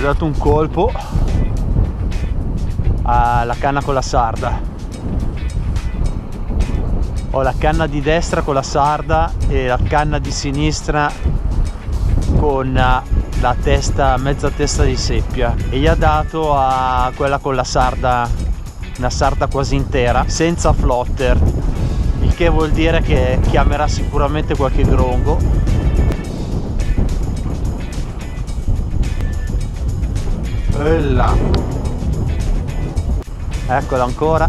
ho dato un colpo alla canna con la sarda. Ho la canna di destra con la sarda e la canna di sinistra con la testa, mezza testa di seppia, e gli ha dato a quella con la sarda, una sarda quasi intera senza flotter, il che vuol dire che chiamerà sicuramente qualche grongo. Bella, eccola ancora.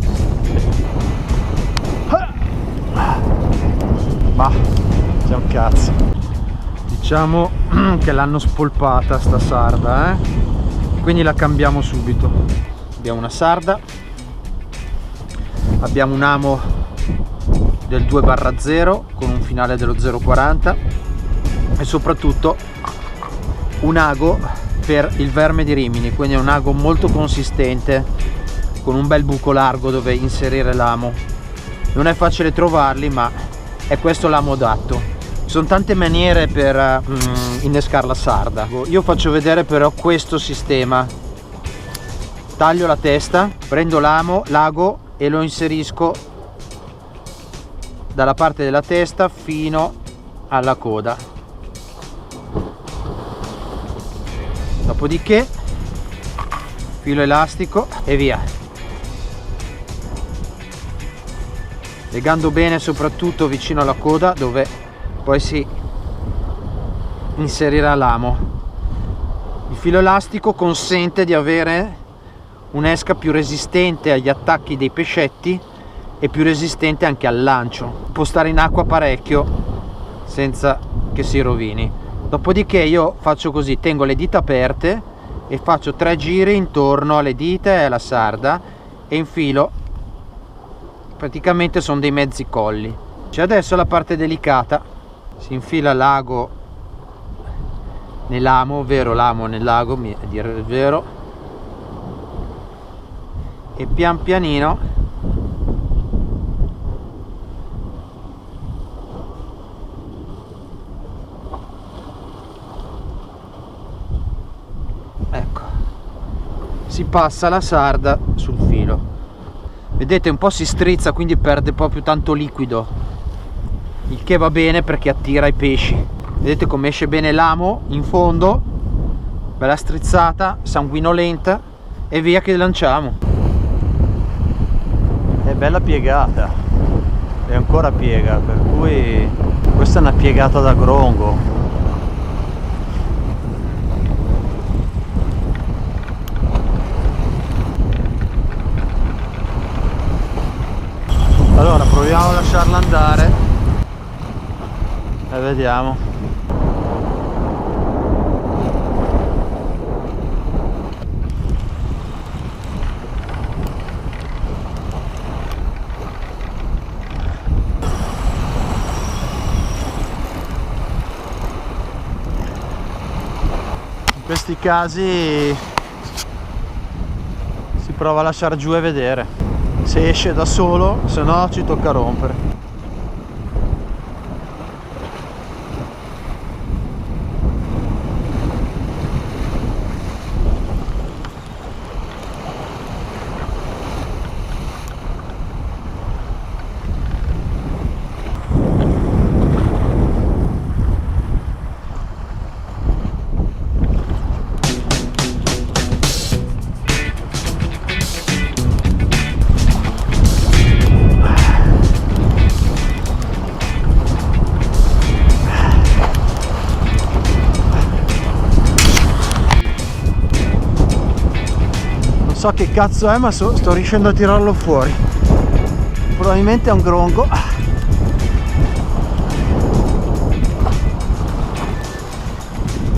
Ma c'è un cazzo, diciamo che l'hanno spolpata sta sarda, quindi la cambiamo subito. Abbiamo una sarda, abbiamo un amo del 2/0 con un finale dello 0,40 e soprattutto un ago per il verme di Rimini, quindi è un ago molto consistente con un bel buco largo dove inserire l'amo. Non è facile trovarli, ma è questo l'amo adatto. Ci sono tante maniere per innescare la sarda. Io faccio vedere però questo sistema. Taglio la testa, prendo l'ago e lo inserisco dalla parte della testa fino alla coda. Dopodiché filo elastico e via, legando bene soprattutto vicino alla coda dove poi si inserirà l'amo. Il filo elastico consente di avere un'esca più resistente agli attacchi dei pescetti e più resistente anche al lancio. Può stare in acqua parecchio senza che si rovini. Dopodiché io faccio così, tengo le dita aperte e faccio 3 giri intorno alle dita e alla sarda e infilo. Praticamente sono dei mezzi colli. C'è adesso la parte delicata, si infila l'ago nell'amo, ovvero l'amo nell'ago, a dire il vero, e pian pianino ecco, si passa la sarda sul filo. Vedete, un po' si strizza, quindi perde proprio tanto liquido, il che va bene perché attira i pesci. Vedete come esce bene l'amo in fondo, bella strizzata, sanguinolenta, e via che lanciamo. È bella piegata, è ancora piega, per cui questa è una piegata da grongo. Allora proviamo a lasciarla andare e vediamo. In questi casi si prova a lasciare giù e vedere se esce da solo, se no ci tocca rompere. So che cazzo è, ma sto riuscendo a tirarlo fuori. Probabilmente è un grongo.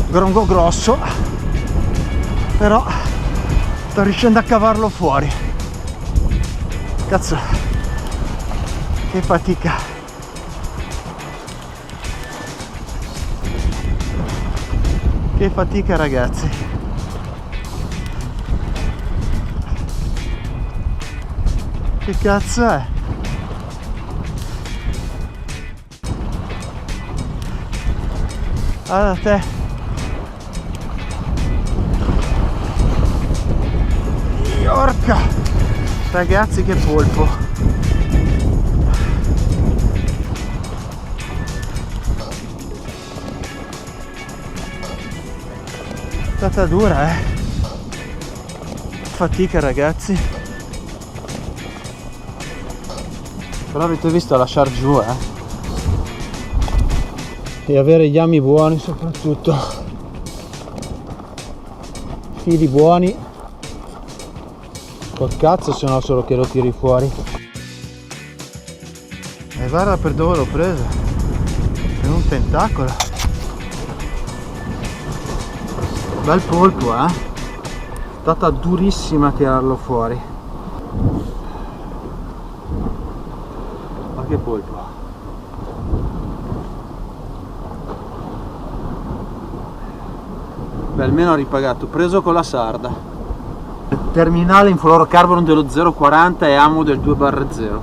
Grongo grosso, però sto riuscendo a cavarlo fuori. Cazzo, che fatica. Che fatica, ragazzi. Che cazzo è? Guarda te. Porca ragazzi, che polpo! È stata dura, fatica ragazzi, però avete visto lasciar giù, e avere gli ami buoni, soprattutto fili buoni. Col cazzo, se no solo che lo tiri fuori. E guarda per dove l'ho preso, per un tentacolo. Bel polpo, è stata durissima tirarlo fuori. Ma che polpo! Beh, almeno ho ripagato, preso con la sarda. Terminale in fluorocarbon dello 0,40 e amo del 2/0.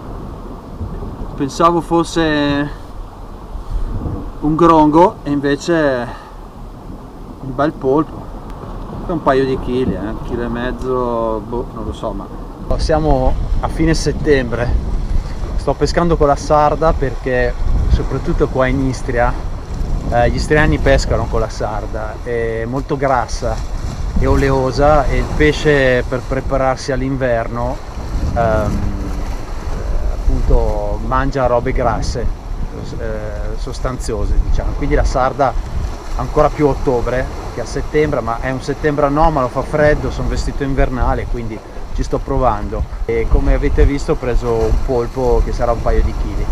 Pensavo fosse un grongo e invece un bel polpo. Un paio di chili, 1,5 kg, boh, non lo so, ma siamo a fine settembre. Sto pescando con la sarda perché soprattutto qua in Istria gli istriani pescano con la sarda, è molto grassa e oleosa e il pesce, per prepararsi all'inverno, appunto mangia robe grasse, sostanziose, diciamo. Quindi la sarda ancora più a ottobre che a settembre, ma è un settembre anomalo, fa freddo, sono vestito invernale, quindi ci sto provando. E come avete visto ho preso un polpo che sarà un paio di chili.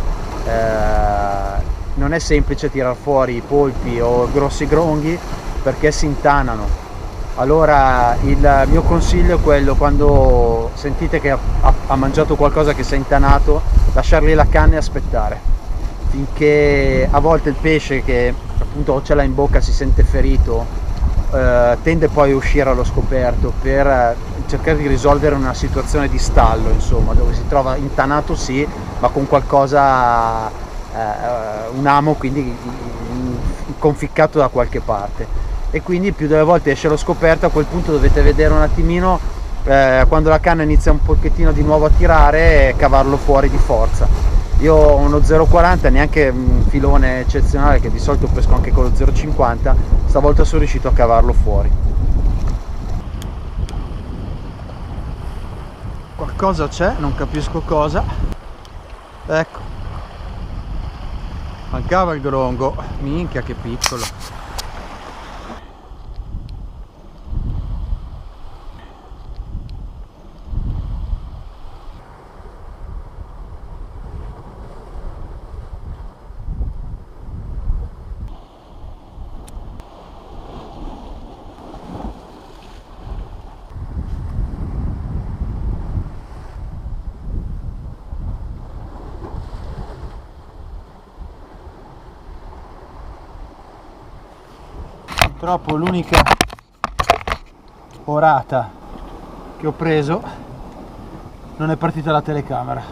Non è semplice tirar fuori i polpi o grossi gronghi perché si intanano. Allora il mio consiglio è quello: quando sentite che ha mangiato qualcosa che si è intanato, lasciargli la canna e aspettare finché, a volte il pesce che appunto ce l'ha in bocca si sente ferito, tende poi a uscire allo scoperto per cercare di risolvere una situazione di stallo, insomma, dove si trova intanato sì, ma con qualcosa, un amo quindi conficcato da qualche parte, e quindi più delle volte esce allo scoperto. A quel punto dovete vedere un attimino, quando la canna inizia un pochettino di nuovo a tirare, cavarlo fuori di forza. Io ho uno 0,40, neanche un filone eccezionale, che di solito pesco anche con lo 0,50, stavolta sono riuscito a cavarlo fuori. Qualcosa c'è, non capisco cosa. Ecco, mancava il grongo, minchia che piccolo. Purtroppo l'unica orata che ho preso non è partita la telecamera.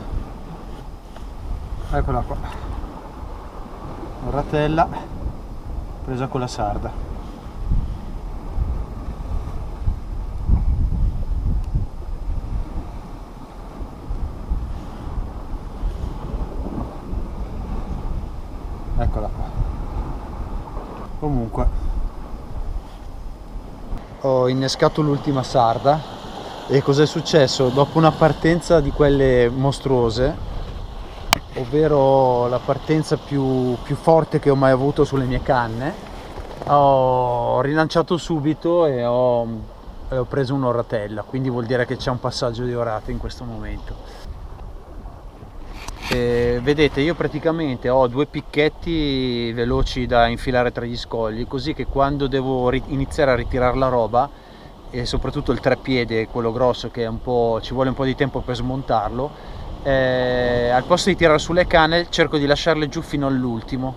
Eccola qua, oratella presa con la sarda. Eccola qua. Comunque ho innescato l'ultima sarda, e cos'è successo? Dopo una partenza di quelle mostruose, ovvero la partenza più forte che ho mai avuto sulle mie canne, ho rilanciato subito e ho preso un'oratella, quindi vuol dire che c'è un passaggio di orate in questo momento. E vedete, io praticamente ho 2 picchetti veloci da infilare tra gli scogli, così che quando devo iniziare a ritirare la roba, e soprattutto il treppiede, quello grosso, che è un po', ci vuole un po' di tempo per smontarlo, al posto di tirare sulle canne cerco di lasciarle giù fino all'ultimo,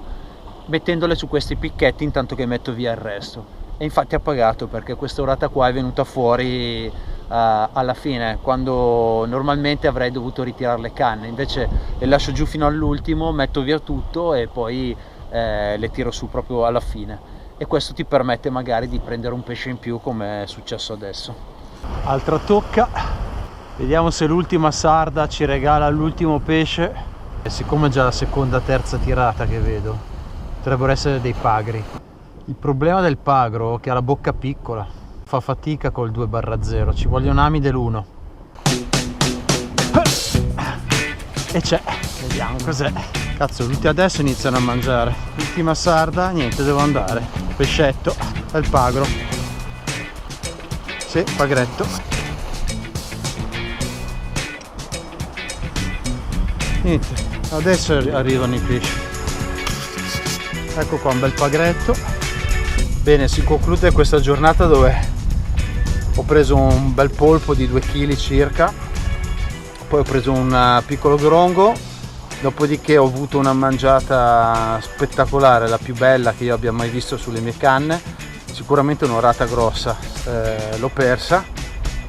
mettendole su questi picchetti intanto che metto via il resto. E infatti ha pagato, perché questa orata qua è venuta fuori alla fine, quando normalmente avrei dovuto ritirare le canne. Invece le lascio giù fino all'ultimo, metto via tutto e poi le tiro su proprio alla fine, e questo ti permette magari di prendere un pesce in più, come è successo adesso. Altra tocca, Vediamo se l'ultima sarda ci regala l'ultimo pesce. E siccome è già la seconda, terza tirata che vedo, potrebbero essere dei pagri. Il problema del pagro è che ha la bocca piccola, fa fatica col 2/0, ci vogliono ami dell'1. E c'è, vediamo cos'è. Cazzo, adesso iniziano a mangiare. L'ultima sarda, niente, devo andare. Pescetto, è il pagro. Sì, pagretto. Niente, adesso arrivano i pesci. Ecco qua un bel pagretto. Bene, si conclude questa giornata dove ho preso un bel polpo di 2 kg circa, poi ho preso un piccolo grongo, dopodiché ho avuto una mangiata spettacolare, la più bella che io abbia mai visto sulle mie canne, sicuramente un'orata grossa, l'ho persa,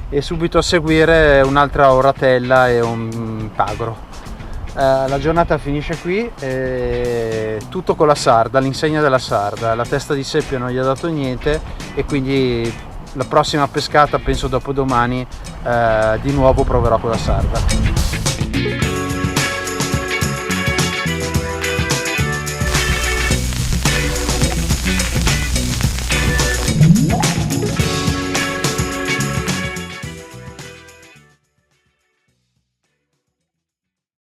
e subito a seguire un'altra oratella e un pagro. La giornata finisce qui, tutto con la sarda, l'insegna della sarda. La testa di seppia non gli ha dato niente e quindi la prossima pescata, penso dopodomani, di nuovo proverò con la sarda.